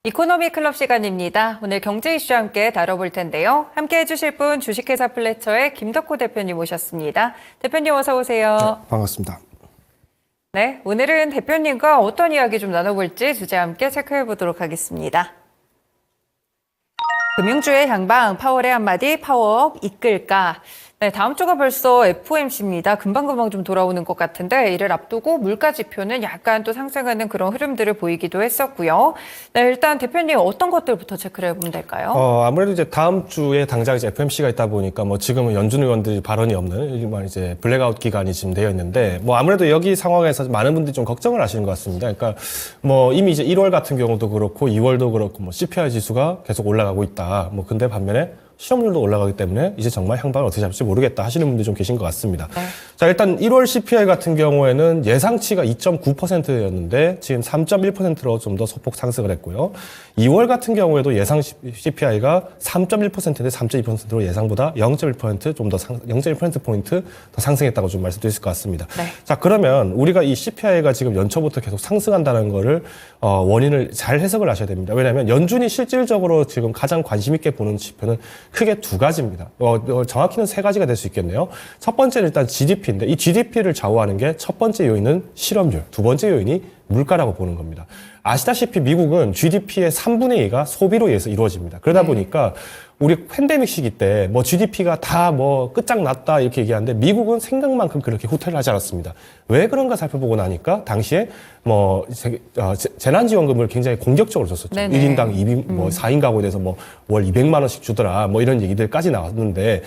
이코노미 클럽 시간입니다. 오늘 경제 이슈 함께 다뤄볼 텐데요. 함께 해주실 분 주식회사 플래처의 김덕호 대표님 모셨습니다. 대표님 어서 오세요. 네, 반갑습니다. 네, 오늘은 대표님과 어떤 이야기 좀 나눠볼지 주제 함께 체크해 보도록 하겠습니다. 금융주의 향방, 파월의 한마디, 파워업 이끌까? 네, 다음 주가 벌써 FOMC입니다. 금방금방 좀 돌아오는 것 같은데 이를 앞두고 물가 지표는 약간 또 상승하는 그런 흐름들을 보이기도 했었고요. 네, 일단 대표님 어떤 것들부터 체크를 해보면 될까요? 아무래도 이제 다음 주에 당장 이제 FOMC가 있다 보니까 뭐 지금은 연준 의원들이 발언이 없는 일반 이제 블랙아웃 기간이 지금 되어 있는데 뭐 아무래도 여기 상황에서 많은 분들이 좀 걱정을 하시는 것 같습니다. 그러니까 뭐 이미 이제 1월 같은 경우도 그렇고 2월도 그렇고 뭐 CPI 지수가 계속 올라가고 있다. 뭐 근데 반면에 실업률도 올라가기 때문에 이제 정말 향방을 어떻게 잡을지 모르겠다 하시는 분들이 좀 계신 것 같습니다. 네. 자, 일단 1월 CPI 같은 경우에는 예상치가 2.9%였는데 지금 3.1%로 좀 더 소폭 상승을 했고요. 2월 같은 경우에도 예상 CPI가 3.1%인데 3.2%로 예상보다 0.1% 좀 더 0.1%포인트 더 상승했다고 좀 말씀드릴 수 있을 것 같습니다. 네. 자, 그러면 우리가 이 CPI가 지금 연초부터 계속 상승한다는 거를 원인을 잘 해석을 하셔야 됩니다. 왜냐하면 연준이 실질적으로 지금 가장 관심 있게 보는 지표는 크게 두 가지입니다. 정확히는 세 가지가 될 수 있겠네요. 첫 번째는 일단 GDP인데 이 GDP를 좌우하는 게 첫 번째 요인은 실업률, 두 번째 요인이 물가라고 보는 겁니다. 아시다시피 미국은 GDP의 3분의 2가 소비로 의해서 이루어집니다. 그러다 보니까 우리 팬데믹 시기 때 뭐 GDP가 다 뭐 끝장났다 이렇게 얘기하는데 미국은 생각만큼 그렇게 후퇴를 하지 않았습니다. 왜 그런가 살펴보고 나니까 당시에 뭐 재난지원금을 굉장히 공격적으로 줬었죠. 네네. 1인당 2인, 뭐 4인 가구에 대해서 뭐 월 200만 원씩 주더라 뭐 이런 얘기들까지 나왔는데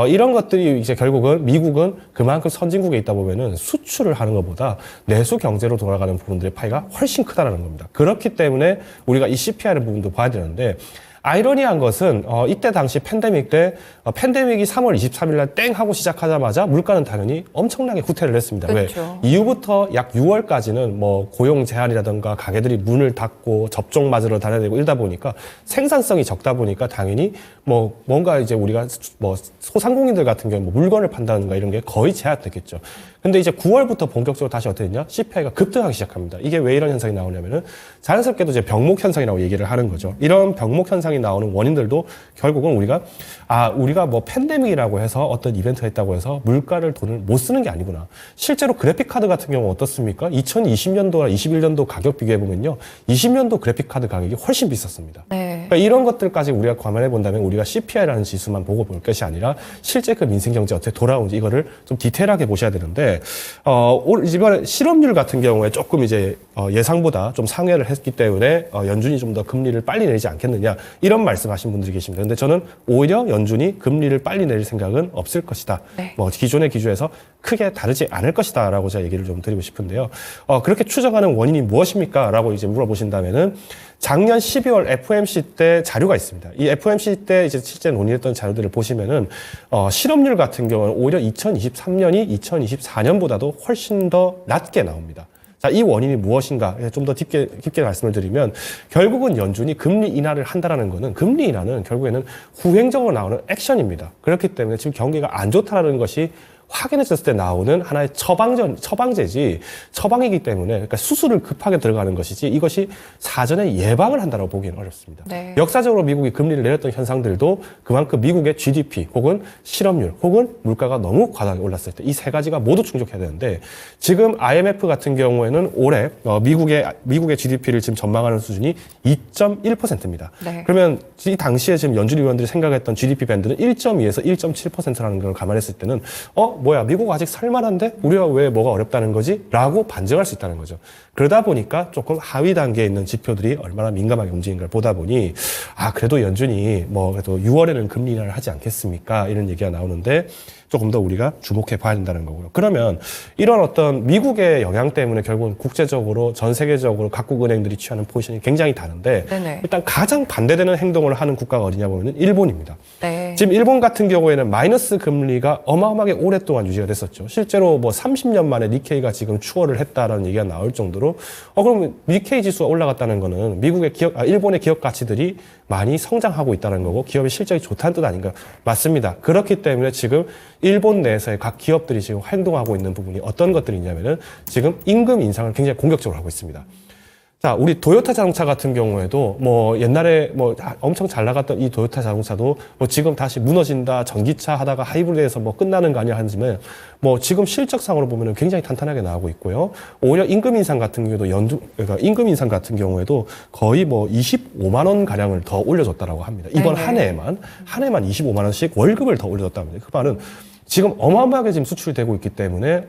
이런 것들이 이제 결국은 미국은 그만큼 선진국에 있다 보면은 수출을 하는 것보다 내수 경제로 돌아가는 부분들의 파이가 훨씬 크다라는 겁니다. 그렇기 때문에 우리가 이 CPI를 부분도 봐야 되는데 아이러니한 것은 이때 당시 팬데믹 때 팬데믹이 3월 23일 날 땡 하고 시작하자마자 물가는 당연히 엄청나게 후퇴를 했습니다. 그렇죠. 왜? 이후부터 약 6월까지는 뭐 고용 제한이라든가 가게들이 문을 닫고 접종 맞으러 다녀야 되고 이러다 보니까 생산성이 적다 보니까 당연히 뭐 뭔가 이제 우리가 뭐 소상공인들 같은 경우 뭐 물건을 판다든가 이런 게 거의 제한됐겠죠. 근데 이제 9월부터 본격적으로 다시 어떻게 됐냐? CPI가 급등하기 시작합니다. 이게 왜 이런 현상이 나오냐면은 자연스럽게도 이제 병목 현상이라고 얘기를 하는 거죠. 이런 병목 현상이 나오는 원인들도 결국은 우리가 뭐 팬데믹이라고 해서 어떤 이벤트가 있다고 해서 물가를 돈을 못 쓰는 게 아니구나. 실제로 그래픽카드 같은 경우 어떻습니까? 2020년도와 21년도 가격 비교해보면요. 20년도 그래픽카드 가격이 훨씬 비쌌습니다. 네. 그러니까 이런 것들까지 우리가 감안해 본다면 우리가 CPI라는 지수만 보고 볼 것이 아니라 실제 그 민생 경제 어떻게 돌아오는지 이거를 좀 디테일하게 보셔야 되는데 이번에 실업률 같은 경우에 조금 이제 예상보다 좀 상회를 했기 때문에 연준이 좀 더 금리를 빨리 내리지 않겠느냐 이런 말씀하신 분들이 계십니다. 근데 저는 오히려 연준이 금리를 빨리 내릴 생각은 없을 것이다. 네. 뭐 기존의 기조에서 크게 다르지 않을 것이다라고 제가 얘기를 좀 드리고 싶은데요. 그렇게 추정하는 원인이 무엇입니까?라고 이제 물어보신다면은 작년 12월 FOMC 때 자료가 있습니다. 이 FOMC 때 이제 실제 논의했던 자료들을 보시면은 실업률 같은 경우는 오히려 2023년이 2024년보다도 훨씬 더 낮게 나옵니다. 자, 이 원인이 무엇인가 좀 더 깊게 말씀을 드리면 결국은 연준이 금리 인하를 한다라는 거는 금리 인하는 결국에는 후행적으로 나오는 액션입니다. 그렇기 때문에 지금 경기가 안 좋다라는 것이 확인했을 때 나오는 하나의 처방제지 처방이기 때문에 그러니까 수술을 급하게 들어가는 것이지 이것이 사전에 예방을 한다고 보기는 어렵습니다. 네. 역사적으로 미국이 금리를 내렸던 현상들도 그만큼 미국의 GDP 혹은 실업률 혹은 물가가 너무 과다하게 올랐을 때 이 세 가지가 모두 충족해야 되는데 지금 IMF 같은 경우에는 올해 미국의 GDP를 지금 전망하는 수준이 2.1%입니다. 네. 그러면 이 당시에 지금 연준 위원들이 생각했던 GDP 밴드는 1.2에서 1.7%라는 걸 감안했을 때는 뭐야 미국 아직 살만한데 우리가 왜 뭐가 어렵다는 거지? 라고 반증할 수 있다는 거죠. 그러다 보니까 조금 하위 단계에 있는 지표들이 얼마나 민감하게 움직이는 걸 보다 보니 그래도 연준이 뭐 그래도 6월에는 금리 인하를 하지 않겠습니까? 이런 얘기가 나오는데 조금 더 우리가 주목해 봐야 된다는 거고요. 그러면 이런 어떤 미국의 영향 때문에 결국은 국제적으로 전 세계적으로 각국 은행들이 취하는 포지션이 굉장히 다른데 네네. 일단 가장 반대되는 행동을 하는 국가가 어디냐 보면 일본입니다. 네. 지금 일본 같은 경우에는 마이너스 금리가 어마어마하게 오랫동안 유지가 됐었죠. 실제로 뭐 30년 만에 니케이가 지금 추월을 했다라는 얘기가 나올 정도로 그럼 니케이 지수가 올라갔다는 거는 미국의 일본의 기업 가치들이 많이 성장하고 있다는 거고 기업의 실적이 좋다는 뜻 아닌가? 맞습니다. 그렇기 때문에 지금 일본 내에서의 각 기업들이 지금 행동하고 있는 부분이 어떤 것들이 있냐면은 지금 임금 인상을 굉장히 공격적으로 하고 있습니다. 자, 우리 도요타 자동차 같은 경우에도 뭐 옛날에 뭐 엄청 잘 나갔던 이 도요타 자동차도 뭐 지금 다시 무너진다, 전기차 하다가 하이브리드에서 뭐 끝나는 거 아니야 하지만 뭐 지금 실적상으로 보면은 굉장히 탄탄하게 나오고 있고요. 오히려 임금 인상 같은 경우에도 그러니까 임금 인상 같은 경우에도 거의 뭐 25만 원 가량을 더 올려줬다라고 합니다. 이번 한 해에만 25만 원씩 월급을 더 올려줬다고 합니다. 그 말은 지금 어마어마하게 지금 수출이 되고 있기 때문에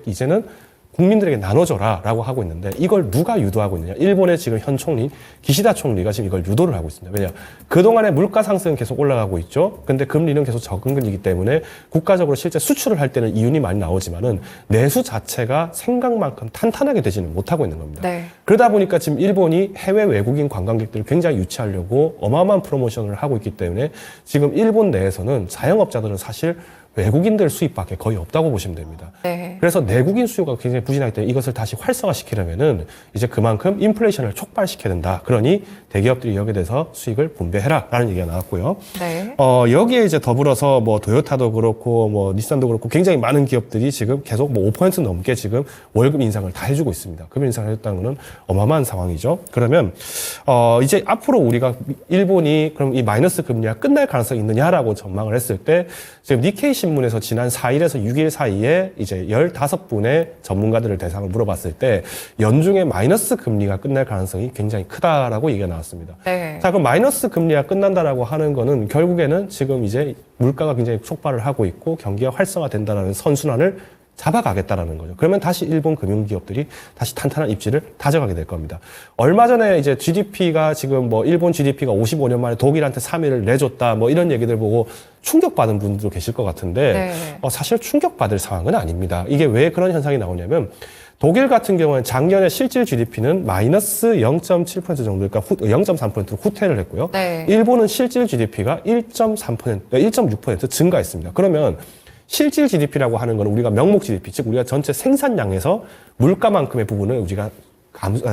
이제는 국민들에게 나눠줘라라고 하고 있는데 이걸 누가 유도하고 있느냐? 일본의 지금 현 총리 기시다 총리가 지금 이걸 유도를 하고 있습니다. 왜냐? 그동안에 물가 상승은 계속 올라가고 있죠. 근데 금리는 계속 저금리이기 때문에 국가적으로 실제 수출을 할 때는 이윤이 많이 나오지만은 내수 자체가 생각만큼 탄탄하게 되지는 못하고 있는 겁니다. 네. 그러다 보니까 지금 일본이 해외 외국인 관광객들을 굉장히 유치하려고 어마어마한 프로모션을 하고 있기 때문에 지금 일본 내에서는 자영업자들은 사실 외국인들 수입밖에 거의 없다고 보시면 됩니다. 네. 그래서 내국인 수요가 굉장히 부진하기 때문에 이것을 다시 활성화시키려면은 이제 그만큼 인플레이션을 촉발시켜야 된다. 그러니 대기업들이 여기에 대해서 수익을 분배해라라는 얘기가 나왔고요. 네. 여기에 이제 더불어서 뭐 도요타도 그렇고 뭐 닛산도 그렇고 굉장히 많은 기업들이 지금 계속 뭐 5% 넘게 지금 월급 인상을 다 해주고 있습니다. 급여 인상을 했다는 것은 어마어마한 상황이죠. 그러면 이제 앞으로 우리가 일본이 그럼 이 마이너스 금리가 끝날 가능성이 있느냐라고 전망을 했을 때 지금 니케이 신문에서 지난 4일에서 6일 사이에 이제 15분의 전문가들을 대상으로 물어봤을 때 연중에 마이너스 금리가 끝날 가능성이 굉장히 크다라고 얘기가 나왔습니다. 네. 자, 그럼 마이너스 금리가 끝난다라고 하는 거는 결국에는 지금 이제 물가가 굉장히 촉발을 하고 있고 경기가 활성화된다라는 선순환을 잡아가겠다라는 거죠. 그러면 다시 일본 금융기업들이 다시 탄탄한 입지를 다져가게 될 겁니다. 얼마 전에 이제 GDP가 지금 뭐 일본 GDP가 55년 만에 독일한테 3위를 내줬다 뭐 이런 얘기들 보고 충격받은 분들도 계실 것 같은데 네. 사실 충격받을 상황은 아닙니다. 이게 왜 그런 현상이 나오냐면 독일 같은 경우는 작년에 실질 GDP는 마이너스 0.7% 정도, 그러니까 0.3%로 후퇴를 했고요. 네. 일본은 실질 GDP가 1.6% 증가했습니다. 그러면 실질 GDP라고 하는 건 우리가 명목 GDP, 즉 우리가 전체 생산량에서 물가만큼의 부분을 우리가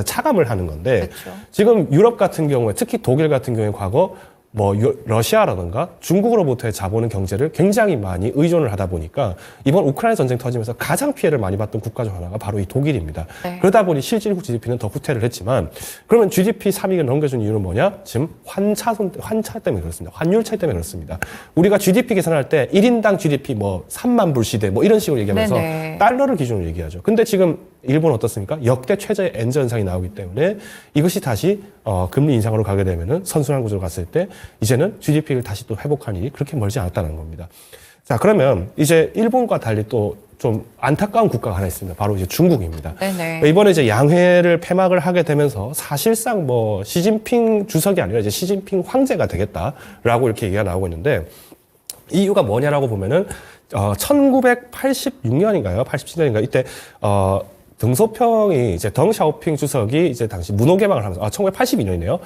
차감을 하는 건데 그렇죠. 지금 유럽 같은 경우에 특히 독일 같은 경우에 과거 뭐 러시아라든가 중국으로부터의 자본은 경제를 굉장히 많이 의존을 하다 보니까 이번 우크라이나 전쟁 터지면서 가장 피해를 많이 봤던 국가 중 하나가 바로 이 독일입니다. 네. 그러다 보니 실질 GDP는 더 후퇴를 했지만 그러면 GDP 3위를 넘겨준 이유는 뭐냐? 지금 환차 때문에 그렇습니다. 환율 차이 때문에 그렇습니다. 우리가 GDP 계산할 때 1인당 GDP 뭐 3만 불 시대 뭐 이런 식으로 얘기하면서 네네. 달러를 기준으로 얘기하죠. 근데 지금 일본 어떻습니까? 역대 최저의 엔저 현상이 나오기 때문에 이것이 다시 금리 인상으로 가게 되면은 선순환 구조로 갔을 때 이제는 GDP를 다시 또 회복하는 일이 그렇게 멀지 않았다는 겁니다. 자, 그러면 이제 일본과 달리 또 좀 안타까운 국가가 하나 있습니다. 바로 이제 중국입니다. 네네. 이번에 이제 양회를 폐막을 하게 되면서 사실상 뭐 시진핑 주석이 아니라 이제 시진핑 황제가 되겠다라고 이렇게 얘기가 나오고 있는데 이유가 뭐냐라고 보면은 1986년인가요? 87년인가 이때 등소평이 이제 덩샤오핑 주석이 이제 당시 문호 개방을 하면서 1982년이네요.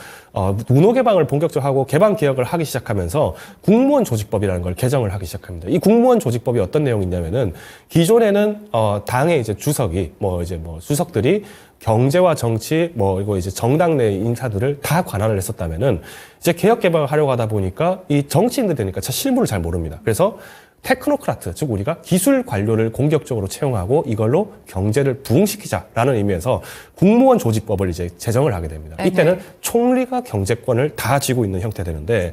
문호 개방을 본격적으로 하고 개방 개혁을 하기 시작하면서 국무원 조직법이라는 걸 개정을 하기 시작합니다. 이 국무원 조직법이 어떤 내용이 있냐면은 기존에는 당의 이제 주석이 뭐 수석들이 경제와 정치 이거 이제 정당 내 인사들을 다 관할을 했었다면은 이제 개혁 개방을 하려고 하다 보니까 이 정치인들 되니까 실무를 잘 모릅니다. 그래서 테크노크라트, 즉 우리가 기술 관료를 공격적으로 채용하고 이걸로 경제를 부흥시키자라는 의미에서 국무원 조직법을 이제 제정을 하게 됩니다. 이때는 총리가 경제권을 다 쥐고 있는 형태 되는데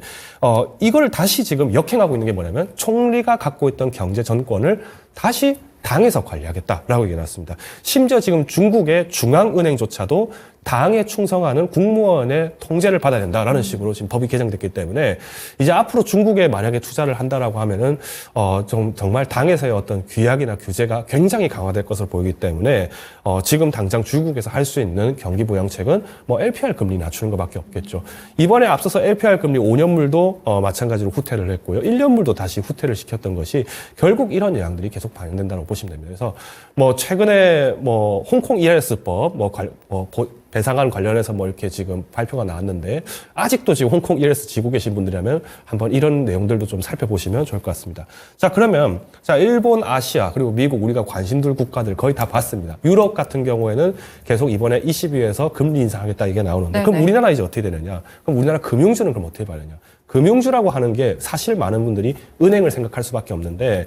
이걸 다시 지금 역행하고 있는 게 뭐냐면 총리가 갖고 있던 경제 전권을 다시 당에서 관리하겠다라고 얘기해 놨습니다. 심지어 지금 중국의 중앙은행조차도 당에 충성하는 국무원의 통제를 받아야 된다라는 식으로 지금 법이 개정됐기 때문에 이제 앞으로 중국에 만약에 투자를 한다라고 하면은 좀 정말 당에서의 어떤 규약이나 규제가 굉장히 강화될 것으로 보이기 때문에 지금 당장 중국에서 할 수 있는 경기 부양책은 뭐 LPR 금리 낮추는 것밖에 없겠죠. 이번에 앞서서 LPR 금리 5년물도 마찬가지로 후퇴를 했고요. 1년물도 다시 후퇴를 시켰던 것이 결국 이런 영향들이 계속 반영된다고 보시면 됩니다. 그래서 뭐 최근에 뭐 홍콩 ERS법 배상안 관련해서 뭐 이렇게 지금 발표가 나왔는데 아직도 지금 홍콩 ERS 지고 계신 분들이라면 한번 이런 내용들도 좀 살펴보시면 좋을 것 같습니다. 자, 그러면 자, 일본, 아시아 그리고 미국 우리가 관심 둘 국가들 거의 다 봤습니다. 유럽 같은 경우에는 계속 이번에 ECB에서 금리 인상하겠다 이게 나오는데 그럼 우리나라 이제 어떻게 되느냐? 그럼 우리나라 금융주는 그럼 어떻게 봐야 되냐? 금융주라고 하는 게 사실 많은 분들이 은행을 생각할 수밖에 없는데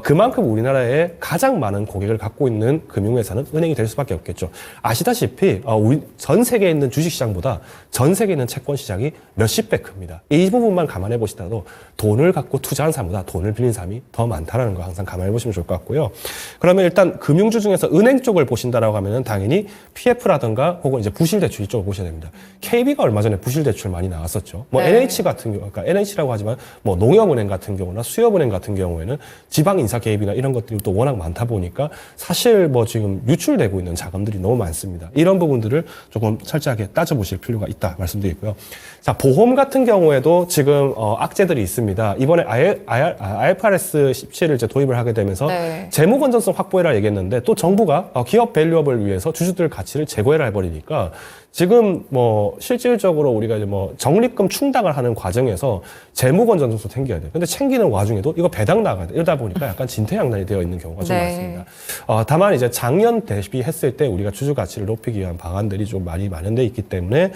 그만큼 우리나라에 가장 많은 고객을 갖고 있는 금융회사는 은행이 될 수밖에 없겠죠. 아시다시피 우리 전 세계에 있는 주식시장보다 전 세계에 있는 채권시장이 몇십 배 큽니다. 이 부분만 감안해 보시더라도 돈을 갖고 투자한 사람보다 돈을 빌린 사람이 더 많다는 거 항상 감안해 보시면 좋을 것 같고요. 그러면 일단 금융주 중에서 은행 쪽을 보신다라고 하면은 당연히 PF라든가 혹은 이제 부실대출 이쪽을 보셔야 됩니다. KB가 얼마 전에 부실대출 많이 나왔었죠. 뭐 NH 같은 경우 그러니까 NH라고 하지만 뭐 농협은행 같은 경우나 수협은행 같은 경우에는 지방 인사 개입이나 이런 것들이 또 워낙 많다 보니까 사실 뭐 지금 유출되고 있는 자금들이 너무 많습니다. 이런 부분들을 조금 철저하게 따져보실 필요가 있다 말씀드리고요. 자, 보험 같은 경우에도 지금 악재들이 있습니다. 이번에 IFRS 17을 이제 도입을 하게 되면서 재무 건전성 확보해라 얘기했는데 또 정부가 기업 밸류업을 위해서 주주들 가치를 제고해라 해버리니까 지금 뭐 실질적으로 우리가 이제 뭐 적립금 충당을 하는 과정에서 재무 건전성도 챙겨야 돼요. 근데 챙기는 와중에도 이거 배당 나가야 돼. 이러다 보니까 약간 진퇴양난이 되어 있는 경우가 좀 많습니다. 다만 이제 작년 대비했을 때 우리가 주주 가치를 높이기 위한 방안들이 좀 많이 마련돼 있기 때문에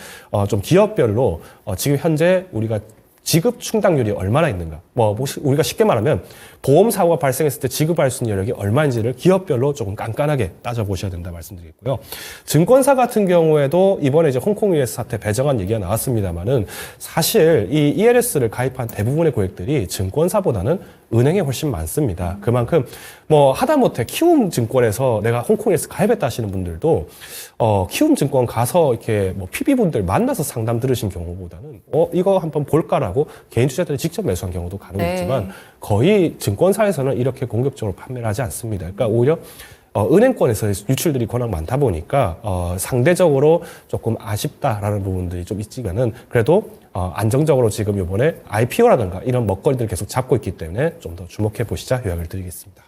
좀 기업별로 지금 현재 우리가 지급 충당률이 얼마나 있는가. 뭐 우리가 쉽게 말하면 보험 사고가 발생했을 때 지급할 수 있는 여력이 얼마인지를 기업별로 조금 깐깐하게 따져보셔야 된다 말씀드리겠고요. 증권사 같은 경우에도 이번에 이제 홍콩 ERS 사태 배정안 얘기가 나왔습니다만은 사실 이 ERS를 가입한 대부분의 고객들이 증권사보다는 은행에 훨씬 많습니다. 그만큼 뭐 하다못해 키움증권에서 내가 홍콩 ERS 가입했다 하시는 분들도 키움증권 가서 이렇게 뭐 PB분들 만나서 상담 들으신 경우보다는 이거 한번 볼까라고 개인 투자자들이 직접 매수한 경우도 간혹 있지만 거의 증권사에서는 이렇게 공격적으로 판매를 하지 않습니다. 그러니까 오히려 은행권에서 유출들이 워낙 많다 보니까 상대적으로 조금 아쉽다라는 부분들이 좀 있지만은 그래도 안정적으로 지금 이번에 IPO라든가 이런 먹거리들 계속 잡고 있기 때문에 좀 더 주목해 보시자 요약을 드리겠습니다.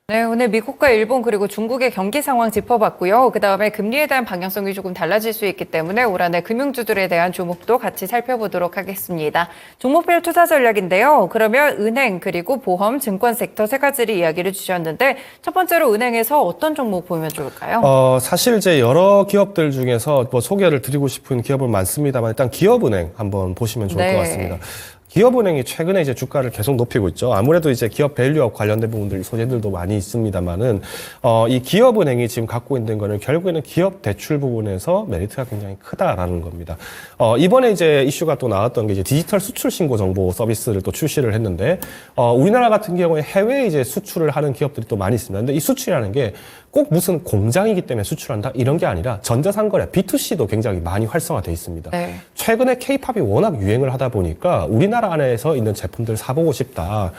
네, 오늘 미국과 일본 그리고 중국의 경기 상황 짚어봤고요. 그다음에 금리에 대한 방향성이 조금 달라질 수 있기 때문에 올 한해 금융주들에 대한 종목도 같이 살펴보도록 하겠습니다. 종목별 투자 전략인데요. 그러면 은행 그리고 보험, 증권 섹터 세 가지를 이야기를 주셨는데 첫 번째로 은행에서 어떤 종목 보면 좋을까요? 사실 이제 여러 기업들 중에서 뭐 소개를 드리고 싶은 기업은 많습니다만 일단 기업은행 한번 보시면 좋을 것 같습니다. 기업은행이 최근에 이제 주가를 계속 높이고 있죠. 아무래도 이제 기업 밸류업 관련된 부분들 소재들도 많이 있습니다만은 이 기업은행이 지금 갖고 있는 거는 결국에는 기업 대출 부분에서 메리트가 굉장히 크다라는 겁니다. 이번에 이제 이슈가 또 나왔던 게 이제 디지털 수출 신고 정보 서비스를 또 출시를 했는데 우리나라 같은 경우에 해외에 이제 수출을 하는 기업들이 또 많이 있습니다. 근데 이 수출이라는 게 꼭 무슨 공장이기 때문에 수출한다 이런 게 아니라 전자상거래 B2C도 굉장히 많이 활성화돼 있습니다. 최근에 K-팝이 워낙 유행을 하다 보니까 우리나라 안에서 있는 제품들 사보고 싶다.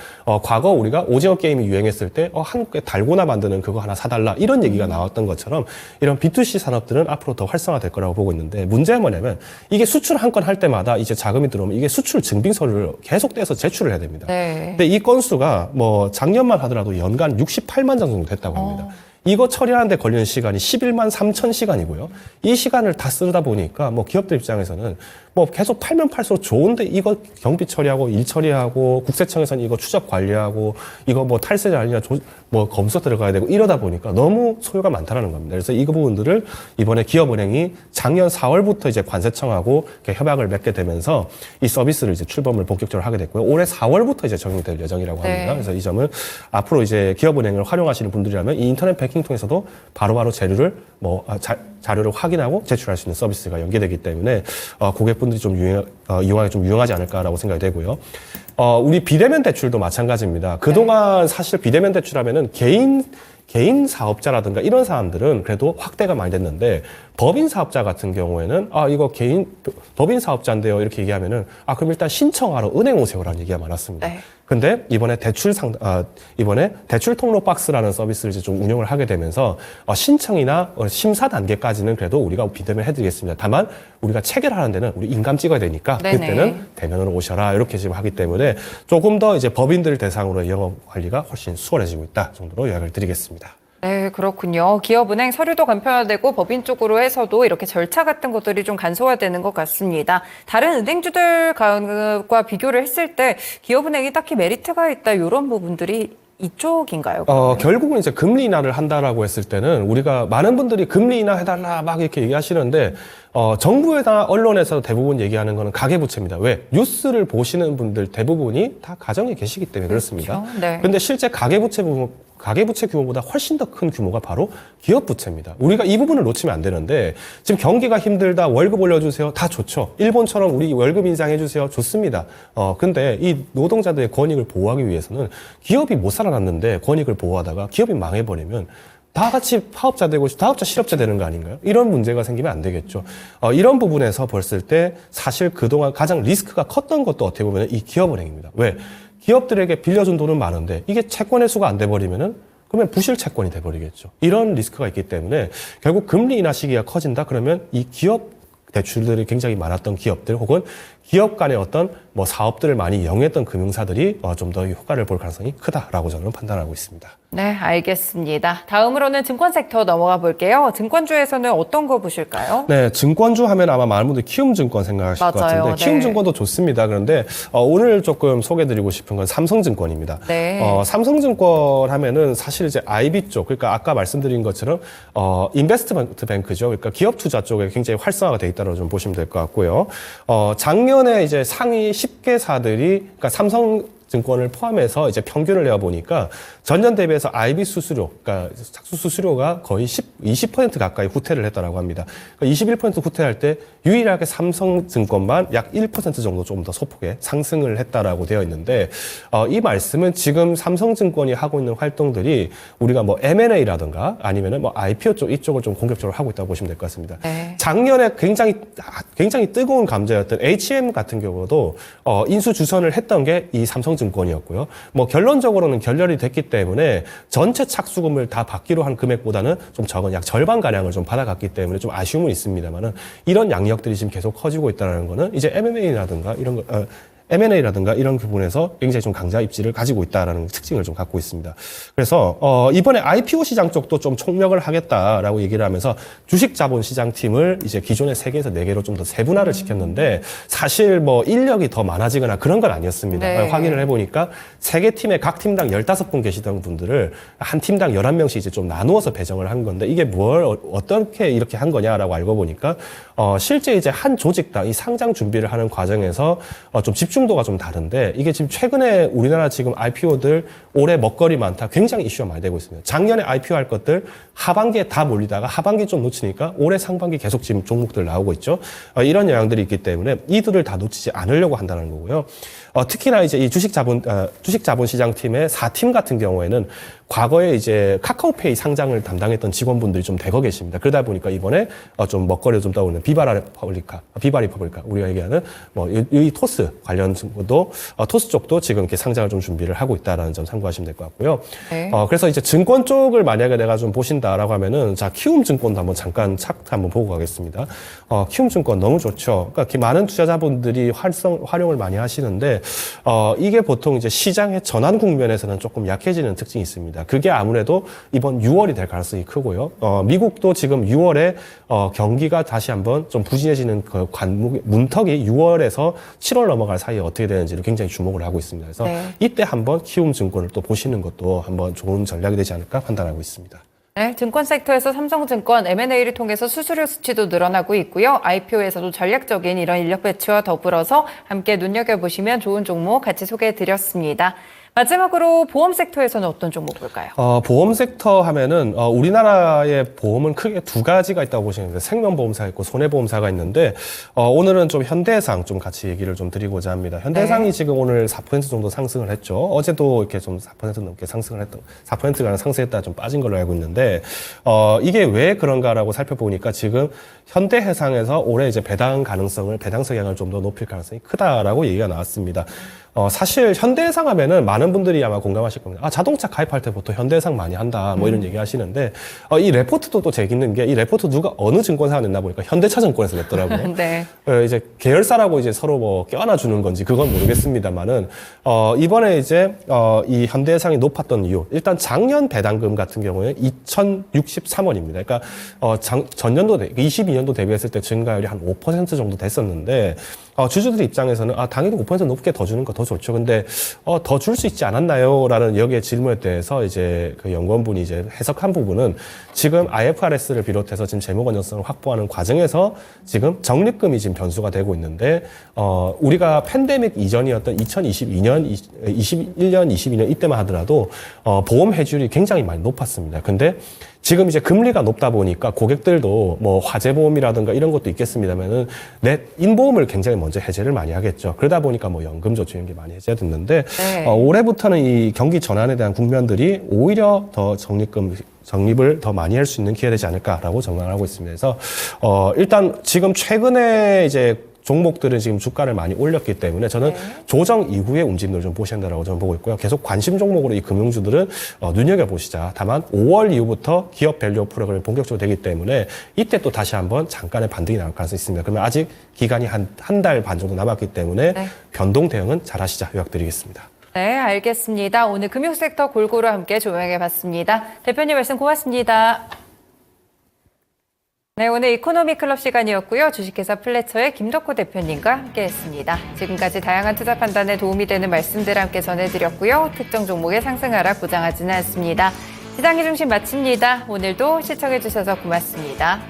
과거 우리가 오징어 게임이 유행했을 때 한국에 달고나 만드는 그거 하나 사달라 이런 얘기가 나왔던 것처럼 이런 B2C 산업들은 앞으로 더 활성화될 거라고 보고 있는데 문제는 뭐냐면 이게 수출 한 건 할 때마다 이제 자금이 들어오면 이게 수출 증빙서를 계속 떼서 제출을 해야 됩니다. 근데 이 건수가 뭐 작년만 하더라도 연간 68만 장 정도 됐다고 합니다. 이거 처리하는데 걸리는 시간이 11만 3천 시간이고요. 이 시간을 다 쓰다 보니까 뭐 기업들 입장에서는 뭐 계속 팔면 팔수록 좋은데 이거 경비 처리하고 일 처리하고 국세청에서는 이거 추적 관리하고 이거 뭐 탈세자 아니냐 뭐 검수 들어가야 되고 이러다 보니까 너무 소요가 많다라는 겁니다. 그래서 이 부분들을 이번에 기업은행이 작년 4월부터 이제 관세청하고 이렇게 협약을 맺게 되면서 이 서비스를 이제 출범을 본격적으로 하게 됐고요. 올해 4월부터 이제 적용이 될 예정이라고 합니다. 그래서 이 점을 앞으로 이제 기업은행을 활용하시는 분들이라면 이 인터넷 뱅킹 통해서도 바로바로 재료를 자료를 확인하고 제출할 수 있는 서비스가 연계되기 때문에 고객분들이 좀 이용하기 좀 유용하지 않을까라고 생각이 되고요. 우리 비대면 대출도 마찬가지입니다. 그동안 사실 비대면 대출하면은 개인 사업자라든가 이런 사람들은 그래도 확대가 많이 됐는데 법인 사업자 같은 경우에는 이거 개인 법인 사업자인데요 이렇게 얘기하면은 그럼 일단 신청하러 은행 오세요라는 얘기가 많았습니다. 네. 근데 이번에 이번에 대출 통로 박스라는 서비스를 이제 좀 운영을 하게 되면서 신청이나 심사 단계까지는 그래도 우리가 비대면 해드리겠습니다. 다만 우리가 체결하는 데는 우리 인감 찍어야 되니까 네네. 그때는 대면으로 오셔라 이렇게 지금 하기 때문에 조금 더 이제 법인들 대상으로 영업 관리가 훨씬 수월해지고 있다 정도로 요약을 드리겠습니다. 네, 그렇군요. 기업은행 서류도 간편화되고 법인 쪽으로 해서도 이렇게 절차 같은 것들이 좀 간소화되는 것 같습니다. 다른 은행주들과 비교를 했을 때 기업은행이 딱히 메리트가 있다 이런 부분들이 이쪽인가요? 결국은 이제 금리 인하를 한다라고 했을 때는 우리가 많은 분들이 금리 인하 해달라 막 이렇게 얘기하시는데 정부에나 언론에서 대부분 얘기하는 거는 가계부채입니다. 왜? 뉴스를 보시는 분들 대부분이 다 가정에 계시기 때문에 그렇습니다. 그렇죠. 네. 근데 실제 가계부채 규모보다 훨씬 더 큰 규모가 바로 기업부채입니다. 우리가 이 부분을 놓치면 안 되는데 지금 경기가 힘들다 월급 올려주세요 다 좋죠. 일본처럼 우리 월급 인상해주세요 좋습니다. 근데 이 노동자들의 권익을 보호하기 위해서는 기업이 못 살아났는데 권익을 보호하다가 기업이 망해버리면 다 같이 파업자 되고 다업자 실업자 되는 거 아닌가요? 이런 문제가 생기면 안 되겠죠. 이런 부분에서 봤을 때 사실 그동안 가장 리스크가 컸던 것도 어떻게 보면 이 기업은행입니다. 왜? 기업들에게 빌려준 돈은 많은데 이게 채권 회수가 안 돼버리면은 그러면 부실 채권이 돼버리겠죠. 이런 리스크가 있기 때문에 결국 금리 인하 시기가 커진다 그러면 이 기업 대출들이 굉장히 많았던 기업들 혹은 기업 간의 어떤 사업들을 많이 이용했던 금융사들이 좀 더 효과를 볼 가능성이 크다라고 저는 판단하고 있습니다. 네, 알겠습니다. 다음으로는 증권 섹터 넘어가 볼게요. 증권주에서는 어떤 거 보실까요? 네, 증권주 하면 아마 많은 분들이 키움증권 생각하실 것 맞아요. 같은데 네. 키움증권도 좋습니다. 그런데 오늘 조금 소개드리고 싶은 건 삼성증권입니다. 네. 삼성증권 하면은 사실 이제 IB 쪽, 그러니까 아까 말씀드린 것처럼 인베스트먼트 뱅크죠. 그러니까 기업 투자 쪽에 굉장히 활성화가 돼 있다고 좀 보시면 될 것 같고요. 작년에 이제 상위 10개사들이 그러니까 삼성증권을 포함해서 이제 평균을 내어 보니까 전년 대비해서 IB 수수료, 그러니까 착수 수수료가 거의 20% 가까이 후퇴를 했다라고 합니다. 그러니까 21% 후퇴할 때 유일하게 삼성증권만 약 1% 정도 조금 더 소폭의 상승을 했다라고 되어 있는데 이 말씀은 지금 삼성증권이 하고 있는 활동들이 우리가 M&A라든가 아니면은 IPO 쪽 이쪽을 좀 공격적으로 하고 있다고 보시면 될 것 같습니다. 네. 작년에 굉장히 뜨거운 감자였던 HM 같은 경우도 인수 주선을 했던 게 이 삼성증권이었고요. 결론적으로는 결렬이 됐기 때문에 전체 착수금을 다 받기로 한 금액보다는 좀 적은 약 절반 가량을 좀 받아갔기 때문에 좀 아쉬움은 있습니다만은 이런 양력들이 지금 계속 커지고 있다는 거는 이제 M&A라든가 이런 부분에서 굉장히 좀 강자 입지를 가지고 있다라는 특징을 좀 갖고 있습니다. 그래서 이번에 IPO 시장 쪽도 좀 총력을 하겠다라고 얘기를 하면서 주식 자본 시장 팀을 이제 기존의 3개에서 4개로 좀 더 세분화를 시켰는데 사실 인력이 더 많아지거나 그런 건 아니었습니다. 네. 확인을 해보니까 3개 팀에 각 팀당 15분 계시던 분들을 한 팀당 11명씩 이제 좀 나누어서 배정을 한 건데 이게 어떻게 이렇게 한 거냐라고 알고 보니까 실제 이제 한 조직당 이 상장 준비를 하는 과정에서 좀 집중도가 좀 다른데 이게 지금 최근에 우리나라 지금 IPO들 올해 먹거리 많다 굉장히 이슈가 많이 되고 있습니다. 작년에 IPO 할 것들 하반기에 다 몰리다가 하반기 좀 놓치니까 올해 상반기 계속 지금 종목들 나오고 있죠. 이런 영향들이 있기 때문에 이들을 다 놓치지 않으려고 한다는 거고요. 특히나 이제 이 주식 자본 시장 팀의 4팀 같은 경우에는 과거에 이제 카카오페이 상장을 담당했던 직원분들이 좀 대거 계십니다. 그러다 보니까 이번에 좀 먹거리를 좀 떠오르는 비바 리퍼블리카 우리가 얘기하는 이 토스 관련 것도 토스 쪽도 지금 이렇게 상장을 좀 준비를 하고 있다라는 점 참고하시면 될 것 같고요. 네. 그래서 이제 증권 쪽을 만약에 내가 좀 보신다라고 하면은 키움증권도 한번 잠깐 차트 한번 보고 가겠습니다. 키움증권 너무 좋죠. 그러니까 많은 투자자분들이 활용을 많이 하시는데 이게 보통 이제 시장의 전환 국면에서는 조금 약해지는 특징이 있습니다. 그게 아무래도 이번 6월이 될 가능성이 크고요. 미국도 지금 6월에 경기가 다시 한번 좀 부진해지는 그 문턱이 6월에서 7월 넘어갈 사이에 어떻게 되는지를 굉장히 주목을 하고 있습니다. 그래서 네. 이때 한번 키움증권을 또 보시는 것도 한번 좋은 전략이 되지 않을까 판단하고 있습니다. 네, 증권 섹터에서 삼성증권 M&A를 통해서 수수료 수치도 늘어나고 있고요. IPO에서도 전략적인 이런 인력 배치와 더불어서 함께 눈여겨보시면 좋은 종목 같이 소개해드렸습니다. 마지막으로 보험 섹터에서는 어떤 종목 볼까요? 보험 섹터 하면은 우리나라의 보험은 크게 두 가지가 있다고 보시면 돼요. 생명보험사가 있고 손해보험사가 있는데 오늘은 좀 현대해상 좀 같이 얘기를 좀 드리고자 합니다. 현대해상이 네. 지금 오늘 4% 정도 상승을 했죠. 어제도 이렇게 좀 4% 넘게 상승을 했던 4%가 상승했다 좀 빠진 걸로 알고 있는데 이게 왜 그런가라고 살펴보니까 지금 현대해상에서 올해 이제 배당 성향을 좀 더 높일 가능성이 크다라고 얘기가 나왔습니다. 사실 현대해상 하면은 많은 분들이 아마 공감하실 겁니다. 자동차 가입할 때 보통 현대해상 많이 한다. 뭐 이런 얘기 하시는데, 이 레포트도 또 재밌는 게, 이 레포트 누가 어느 증권사가 냈나 보니까 현대차증권에서 냈더라고요. 네. 이제 계열사라고 이제 서로 뭐 껴안아 주는 건지 그건 모르겠습니다만은, 이번에 이제, 이 현대해상이 높았던 이유. 일단 작년 배당금 같은 경우에 2,063원입니다. 그러니까, 전년도, 22년도 대비했을 때 증가율이 한 5% 정도 됐었는데, 주주들 입장에서는 당연히 5% 높게 더 주는 거 더 좋죠. 근데 더 줄 수 있지 않았나요? 라는 여기에 질문에 대해서 이제 그 연구원분이 이제 해석한 부분은 지금 IFRS를 비롯해서 지금 재무 건전성을 확보하는 과정에서 지금 적립금이 지금 변수가 되고 있는데 우리가 팬데믹 이전이었던 2022년, 21년, 22년 이때만 하더라도 보험 해지율이 굉장히 많이 높았습니다. 근데 지금 이제 금리가 높다 보니까 고객들도 뭐 화재보험이라든가 이런 것도 있겠습니다만은 인보험을 굉장히 먼저 해제를 많이 하겠죠. 그러다 보니까 뭐 연금저축 이런 게 많이 해제됐는데 네. 올해부터는 이 경기 전환에 대한 국면들이 오히려 더 적립을 더 많이 할 수 있는 기회가 되지 않을까라고 전망을 하고 있습니다. 그래서 일단 지금 최근에 이제 종목들은 지금 주가를 많이 올렸기 때문에 저는 조정 이후의 움직임을 좀 보셔야 된다고 저는 보고 있고요. 계속 관심 종목으로 이 금융주들은 눈여겨보시자. 다만 5월 이후부터 기업 밸류 프로그램이 본격적으로 되기 때문에 이때 또 다시 한번 잠깐의 반등이 나올 가능성이 있습니다. 그러면 아직 기간이 한 달 반 정도 남았기 때문에 변동 대응은 잘 하시자 요약드리겠습니다. 네, 알겠습니다. 오늘 금융섹터 골고루 함께 조명해봤습니다. 대표님 말씀 고맙습니다. 네, 오늘 이코노미 클럽 시간이었고요. 주식회사 플래처의 김덕호 대표님과 함께했습니다. 지금까지 다양한 투자 판단에 도움이 되는 말씀들 함께 전해드렸고요. 특정 종목의 상승하라 보장하지는 않습니다. 시장의 중심 마칩니다. 오늘도 시청해주셔서 고맙습니다.